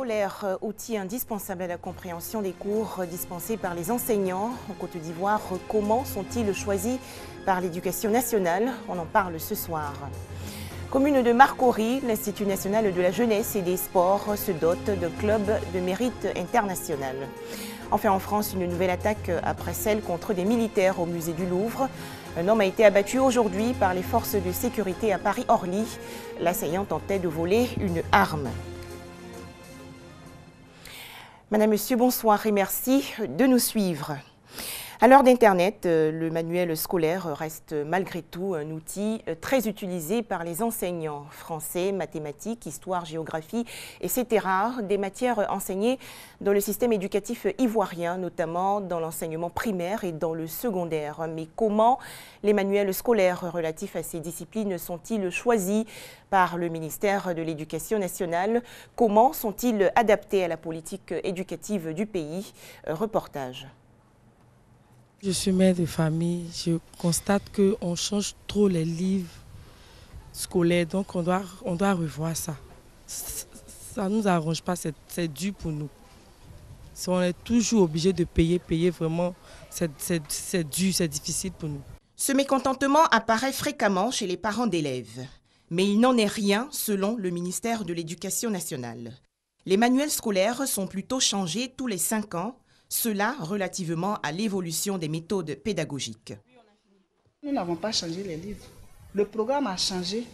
scolaire, outil indispensable à la compréhension des cours dispensés par les enseignants en Côte d'Ivoire, comment sont-ils choisis par l'Éducation nationale? On en parle ce soir. Commune de Marcory, l'Institut national de la jeunesse et des sports se dote de clubs de mérite international. Enfin, en France, une nouvelle attaque après celle contre des militaires au musée du Louvre. Un homme a été abattu aujourd'hui par les forces de sécurité à Paris-Orly. L'assaillant tentait de voler une arme. Madame, Monsieur, bonsoir et merci de nous suivre. À l'heure d'Internet, le manuel scolaire reste malgré tout un outil très utilisé par les enseignants. Français, mathématiques, histoire, géographie, etc. Des matières enseignées dans le système éducatif ivoirien, notamment dans l'enseignement primaire et dans le secondaire. Mais comment les manuels scolaires relatifs à ces disciplines sont-ils choisis par le ministère de l'Éducation nationale? Comment sont-ils adaptés à la politique éducative du pays? Reportage. Je suis mère de famille, je constate qu'on change trop les livres scolaires, donc on doit revoir ça. Ça ne nous arrange pas, c'est dur pour nous. Si on est toujours obligé de payer vraiment, c'est dur, c'est difficile pour nous. Ce mécontentement apparaît fréquemment chez les parents d'élèves. Mais il n'en est rien selon le ministère de l'Éducation nationale. Les manuels scolaires sont plutôt changés tous les 5 ans, cela relativement à l'évolution des méthodes pédagogiques. Nous n'avons pas changé les livres. Le programme a changé,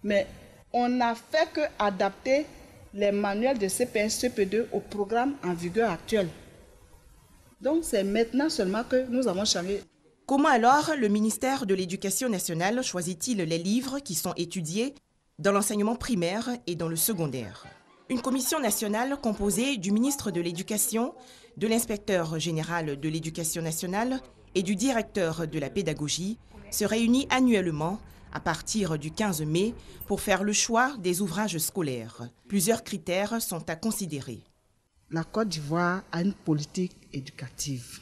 mais on n'a fait qu'adapter les manuels de CPS, CP2 au programme en vigueur actuel. Donc c'est maintenant seulement que nous avons changé. Comment alors le ministère de l'Éducation nationale choisit-il les livres qui sont étudiés dans l'enseignement primaire et dans le secondaire? Une commission nationale composée du ministre de l'Éducation, de l'inspecteur général de l'Éducation nationale et du directeur de la pédagogie se réunit annuellement à partir du 15 mai pour faire le choix des ouvrages scolaires. Plusieurs critères sont à considérer. La Côte d'Ivoire a une politique éducative.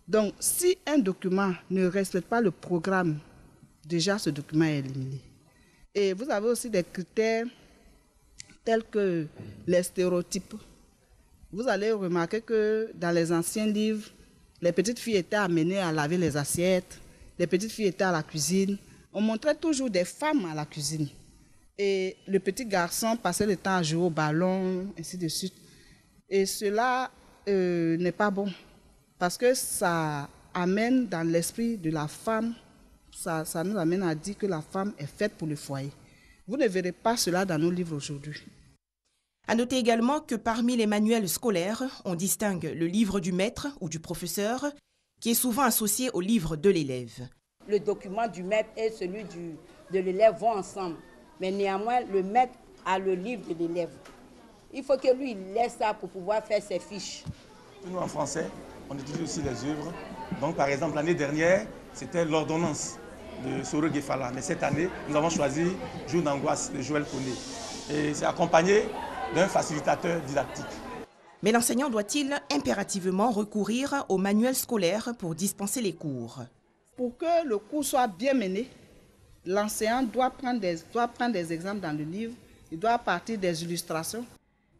Donc, si un document ne respecte pas le programme, déjà ce document est éliminé. Et vous avez aussi des critères tels que les stéréotypes. Vous allez remarquer que dans les anciens livres, les petites filles étaient amenées à laver les assiettes, les petites filles étaient à la cuisine. On montrait toujours des femmes à la cuisine. Et le petit garçon passait le temps à jouer au ballon, ainsi de suite. Et cela n'est pas bon, parce que ça amène dans l'esprit de la femme, ça nous amène à dire que la femme est faite pour le foyer. Vous ne verrez pas cela dans nos livres aujourd'hui. À noter également que parmi les manuels scolaires, on distingue le livre du maître ou du professeur, qui est souvent associé au livre de l'élève. Le document du maître et celui de l'élève vont ensemble. Mais néanmoins, le maître a le livre de l'élève. Il faut que lui il laisse ça pour pouvoir faire ses fiches. Nous, en français, on utilise aussi les œuvres. Donc, par exemple, l'année dernière, c'était l'ordonnance de Soro Gefala. Mais cette année, nous avons choisi Jour d'angoisse de Joël Koné. Et c'est accompagné d'un facilitateur didactique. Mais l'enseignant doit-il impérativement recourir au manuel scolaire pour dispenser les cours? Pour que le cours soit bien mené, l'enseignant doit prendre des exemples dans le livre, il doit partir des illustrations.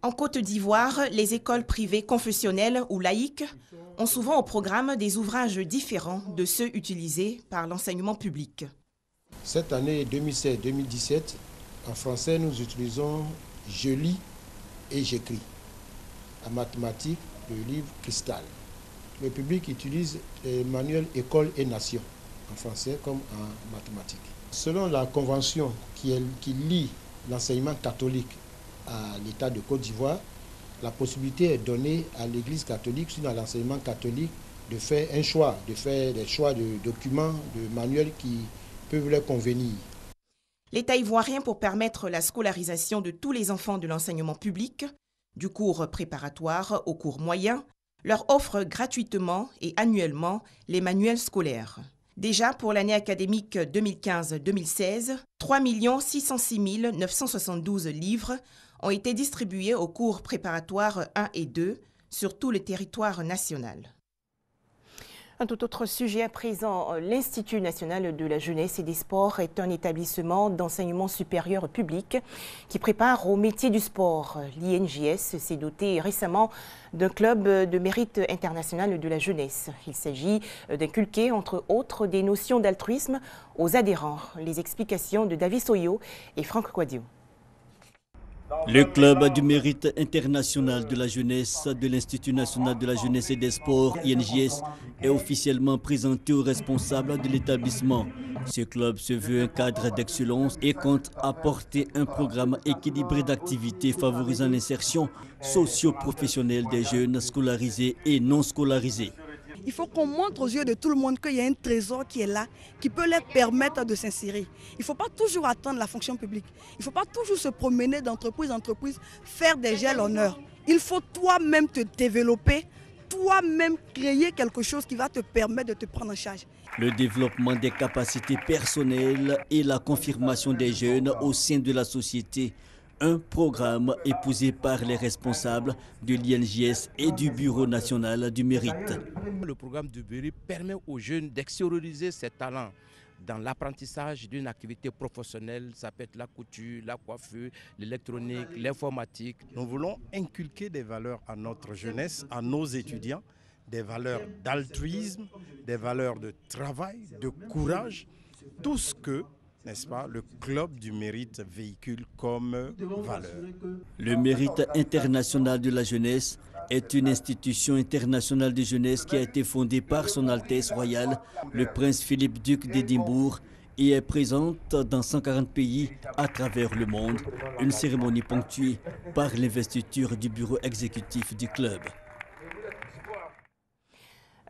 En Côte d'Ivoire, les écoles privées confessionnelles ou laïques ont souvent au programme des ouvrages différents de ceux utilisés par l'enseignement public. Cette année 2016-2017, en français, nous utilisons « Je lis » et « J'écris ». En mathématiques, le livre « Cristal ». Le public utilise les manuels « École et Nation » en français comme en mathématiques. Selon la convention qui lie l'enseignement catholique à l'État de Côte d'Ivoire, la possibilité est donnée à l'Église catholique, suivant l'enseignement catholique, de faire des choix de documents, de manuels qui peuvent leur convenir. L'État ivoirien, pour permettre la scolarisation de tous les enfants de l'enseignement public, du cours préparatoire au cours moyen, leur offre gratuitement et annuellement les manuels scolaires. Déjà pour l'année académique 2015-2016, 3 606 972 livres ont été distribués aux cours préparatoires 1 et 2 sur tout le territoire national. Un tout autre sujet à présent, l'Institut national de la jeunesse et des sports est un établissement d'enseignement supérieur public qui prépare au métier du sport. L'INJS s'est doté récemment d'un club de mérite international de la jeunesse. Il s'agit d'inculquer, entre autres, des notions d'altruisme aux adhérents. Les explications de David Soyo et Franck Quadio. Le club du mérite international de la jeunesse de l'Institut national de la jeunesse et des sports, INJS, est officiellement présenté aux responsables de l'établissement. Ce club se veut un cadre d'excellence et compte apporter un programme équilibré d'activités favorisant l'insertion socio-professionnelle des jeunes scolarisés et non scolarisés. Il faut qu'on montre aux yeux de tout le monde qu'il y a un trésor qui est là, qui peut leur permettre de s'insérer. Il ne faut pas toujours attendre la fonction publique. Il ne faut pas toujours se promener d'entreprise en entreprise, faire des gels en heure. Il faut toi-même te développer, toi-même créer quelque chose qui va te permettre de te prendre en charge. Le développement des capacités personnelles et la confirmation des jeunes au sein de la société. Un programme épousé par les responsables de l'INJS et du Bureau national du mérite. Le programme du Bureau permet aux jeunes d'extérioriser ses talents dans l'apprentissage d'une activité professionnelle. Ça peut être la couture, la coiffure, l'électronique, l'informatique. Nous voulons inculquer des valeurs à notre jeunesse, à nos étudiants, des valeurs d'altruisme, des valeurs de travail, de courage, tout ce que, n'est-ce pas, le club du mérite véhicule comme valeur. Le mérite international de la jeunesse est une institution internationale de jeunesse qui a été fondée par son Altesse royale, le prince Philippe, duc d'Édimbourg, et est présente dans 140 pays à travers le monde. Une cérémonie ponctuée par l'investiture du bureau exécutif du club.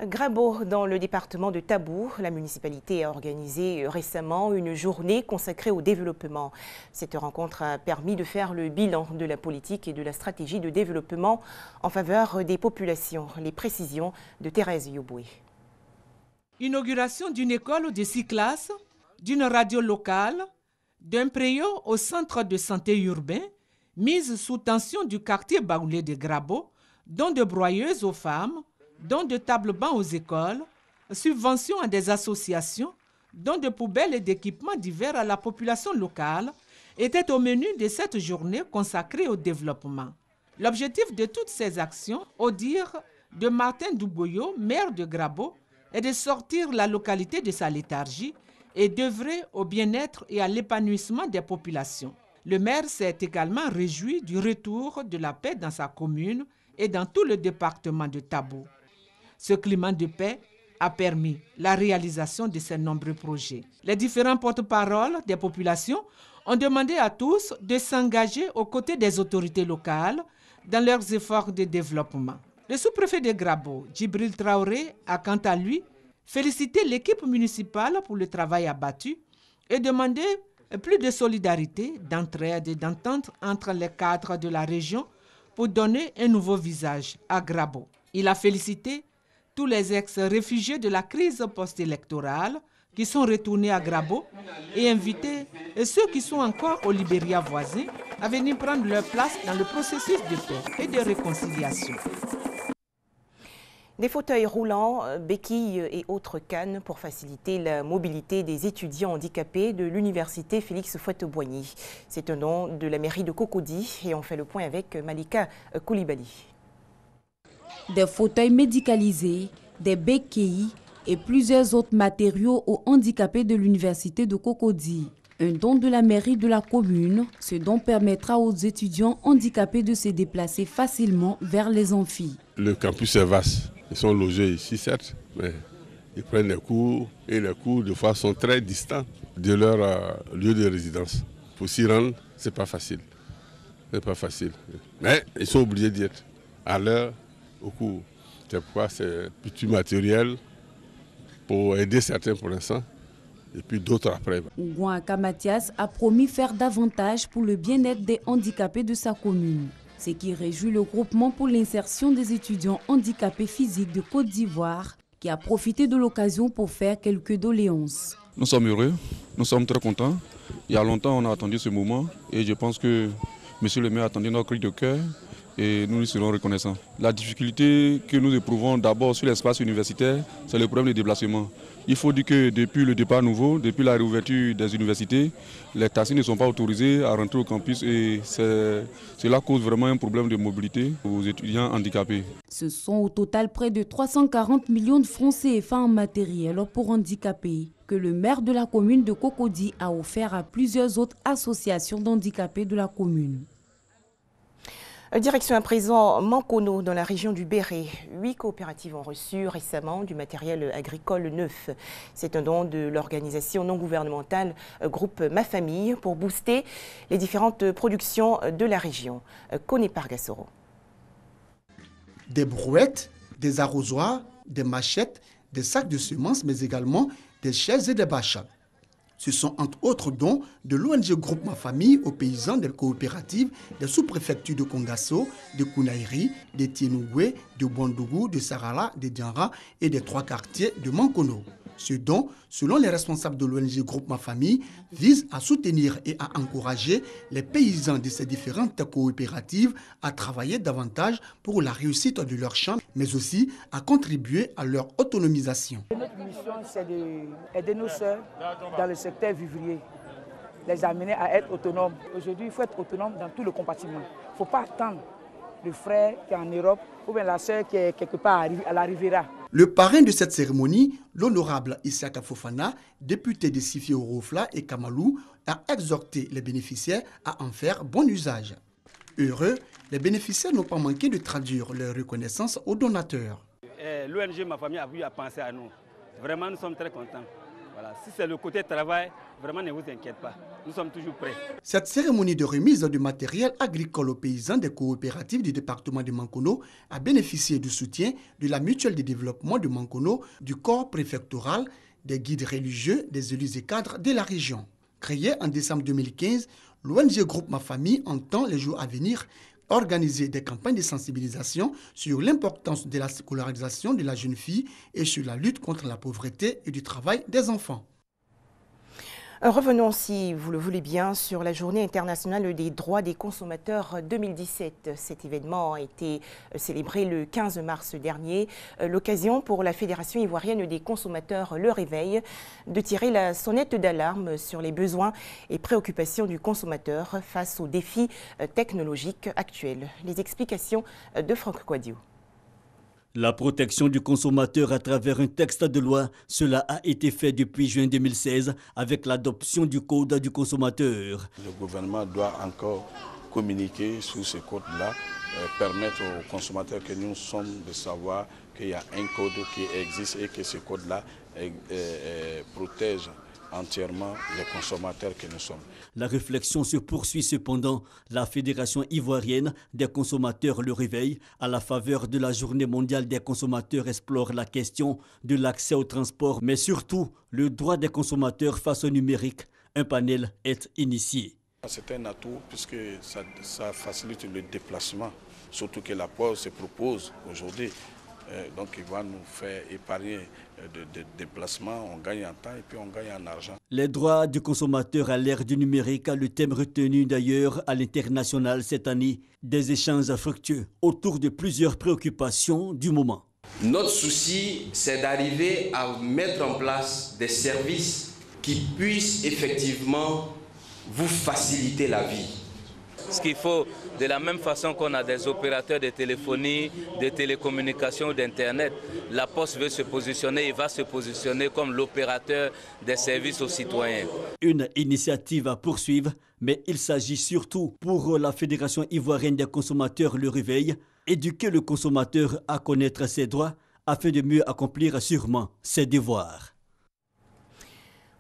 Grabo, dans le département de Tabou, la municipalité a organisé récemment une journée consacrée au développement. Cette rencontre a permis de faire le bilan de la politique et de la stratégie de développement en faveur des populations. Les précisions de Thérèse Yoboué. Inauguration d'une école de 6 classes, d'une radio locale, d'un préau au centre de santé urbain, mise sous tension du quartier baoulé de Grabo, don de broyeuses aux femmes, dons de tables-bancs aux écoles, subventions à des associations, dons de poubelles et d'équipements divers à la population locale étaient au menu de cette journée consacrée au développement. L'objectif de toutes ces actions, au dire de Martin Douboyo, maire de Grabo, est de sortir la localité de sa léthargie et d'œuvrer au bien-être et à l'épanouissement des populations. Le maire s'est également réjoui du retour de la paix dans sa commune et dans tout le département de Tabou. Ce climat de paix a permis la réalisation de ces nombreux projets. Les différents porte-paroles des populations ont demandé à tous de s'engager aux côtés des autorités locales dans leurs efforts de développement. Le sous-préfet de Grabo, Djibril Traoré, a quant à lui félicité l'équipe municipale pour le travail abattu et demandé plus de solidarité, d'entraide et d'entente entre les cadres de la région pour donner un nouveau visage à Grabo. Il a félicité tous les ex-réfugiés de la crise post-électorale qui sont retournés à Grabo et invité ceux qui sont encore au Libéria voisin à venir prendre leur place dans le processus de paix et de réconciliation. Des fauteuils roulants, béquilles et autres cannes pour faciliter la mobilité des étudiants handicapés de l'université Félix Houphouët-Boigny. C'est un don de la mairie de Cocody et on fait le point avec Malika Koulibaly. Des fauteuils médicalisés, des béquilles et plusieurs autres matériaux aux handicapés de l'université de Cocody. Un don de la mairie de la commune, ce don permettra aux étudiants handicapés de se déplacer facilement vers les amphis. Le campus est vaste. Ils sont logés ici, certes, mais ils prennent les cours et les cours, de fois, sont très distants de leur lieu de résidence. Pour s'y rendre, ce n'est pas facile. C'est pas facile. Mais ils sont obligés d'y être à l'heure, au cours. C'est pourquoi c'est petit matériel pour aider certains pour l'instant et puis d'autres après. Ouanka Mathias a promis faire davantage pour le bien-être des handicapés de sa commune. Ce qui réjouit le groupement pour l'insertion des étudiants handicapés physiques de Côte d'Ivoire qui a profité de l'occasion pour faire quelques doléances. Nous sommes heureux, nous sommes très contents. Il y a longtemps on a attendu ce moment et je pense que M. le maire a attendu notre cri de cœur et nous lui serons reconnaissants. La difficulté que nous éprouvons d'abord sur l'espace universitaire, c'est le problème de déplacement. Il faut dire que depuis le départ nouveau, depuis la réouverture des universités, les taxis ne sont pas autorisés à rentrer au campus et cela cause vraiment un problème de mobilité aux étudiants handicapés. Ce sont au total près de 340 millions de francs CFA en matériel pour handicapés que le maire de la commune de Cocody a offert à plusieurs autres associations d'handicapés de la commune. Direction à présent Mankono, dans la région du Béret. 8 coopératives ont reçu récemment du matériel agricole neuf. C'est un don de l'organisation non gouvernementale groupe Ma Famille pour booster les différentes productions de la région. Koné Pargassoro. Des brouettes, des arrosoirs, des machettes, des sacs de semences, mais également des chaises et des bâches. Ce sont entre autres dons de l'ONG Groupe Ma Famille aux paysans des coopératives des sous-préfectures de Kongasso, de Kounaïri, de Tienoué, de Bondougou, de Sarala, de Dianra et des 3 quartiers de Mankono. Ce don, selon les responsables de l'ONG Groupe Ma Famille, vise à soutenir et à encourager les paysans de ces différentes coopératives à travailler davantage pour la réussite de leurs champs, mais aussi à contribuer à leur autonomisation. Notre mission, c'est d'aider nos sœurs dans le secteur vivrier, les amener à être autonomes. Aujourd'hui, il faut être autonome dans tout le compartiment. Il ne faut pas attendre le frère qui est en Europe ou bien la sœur qui est quelque part à la Riviera. Le parrain de cette cérémonie, l'honorable Issaka Fofana, député de Sifi Orofla et Kamalou, a exhorté les bénéficiaires à en faire bon usage. Heureux, les bénéficiaires n'ont pas manqué de traduire leur reconnaissance aux donateurs. L'ONG Ma Famille a voulu penser à nous. Vraiment, nous sommes très contents. Voilà. Si c'est le côté travail, vraiment ne vous inquiétez pas. Nous sommes toujours prêts. Cette cérémonie de remise de matériel agricole aux paysans des coopératives du département de Mankono a bénéficié du soutien de la mutuelle de développement de Mankono, du corps préfectoral, des guides religieux, des élus et cadres de la région. Créée en décembre 2015, l'ONG Groupe Ma Famille entend les jours à venir organiser des campagnes de sensibilisation sur l'importance de la scolarisation de la jeune fille et sur la lutte contre la pauvreté et du travail des enfants. Revenons, si vous le voulez bien, sur la Journée internationale des droits des consommateurs 2017. Cet événement a été célébré le 15 mars dernier. L'occasion pour la Fédération ivoirienne des consommateurs Le Réveil de tirer la sonnette d'alarme sur les besoins et préoccupations du consommateur face aux défis technologiques actuels. Les explications de Franck Quadio. La protection du consommateur à travers un texte de loi, cela a été fait depuis juin 2016 avec l'adoption du Code du consommateur. Le gouvernement doit encore communiquer sur ce code-là, permettre aux consommateurs que nous sommes de savoir qu'il y a un code qui existe et que ce code-là protège entièrement les consommateurs que nous sommes. La réflexion se poursuit cependant. La Fédération ivoirienne des consommateurs Le Réveil, à la faveur de la Journée mondiale des consommateurs, explore la question de l'accès au transport, mais surtout le droit des consommateurs face au numérique. Un panel est initié. C'est un atout puisque ça facilite le déplacement, surtout que la Poste se propose aujourd'hui. Donc il va nous faire épargner de déplacements, on gagne en temps et puis on gagne en argent. Les droits du consommateur à l'ère du numérique, le thème retenu d'ailleurs à l'international cette année, des échanges fructueux autour de plusieurs préoccupations du moment. Notre souci, c'est d'arriver à mettre en place des services qui puissent effectivement vous faciliter la vie. Ce qu'il faut, de la même façon qu'on a des opérateurs de téléphonie, de télécommunications, d'Internet, la Poste veut se positionner et va se positionner comme l'opérateur des services aux citoyens. Une initiative à poursuivre, mais il s'agit surtout pour la Fédération ivoirienne des consommateurs Le Réveil, éduquer le consommateur à connaître ses droits afin de mieux accomplir sûrement ses devoirs.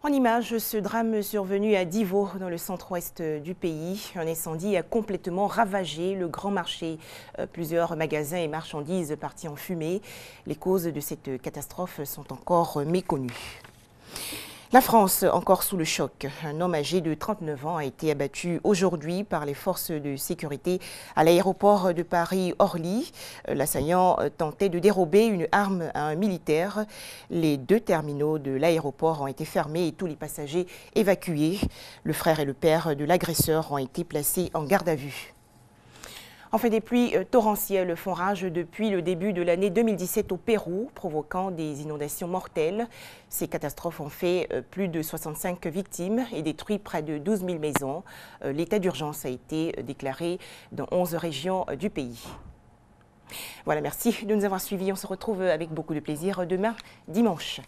En image, ce drame survenu à Divo, dans le centre-ouest du pays. Un incendie a complètement ravagé le grand marché. Plusieurs magasins et marchandises partis en fumée. Les causes de cette catastrophe sont encore méconnues. La France, encore sous le choc. Un homme âgé de 39 ans a été abattu aujourd'hui par les forces de sécurité à l'aéroport de Paris-Orly. L'assaillant tentait de dérober une arme à un militaire. Les 2 terminaux de l'aéroport ont été fermés et tous les passagers évacués. Le frère et le père de l'agresseur ont été placés en garde à vue. Enfin, des pluies torrentielles font rage depuis le début de l'année 2017 au Pérou, provoquant des inondations mortelles. Ces catastrophes ont fait plus de 65 victimes et détruit près de 12 000 maisons. L'état d'urgence a été déclaré dans 11 régions du pays. Voilà, merci de nous avoir suivis. On se retrouve avec beaucoup de plaisir demain, dimanche.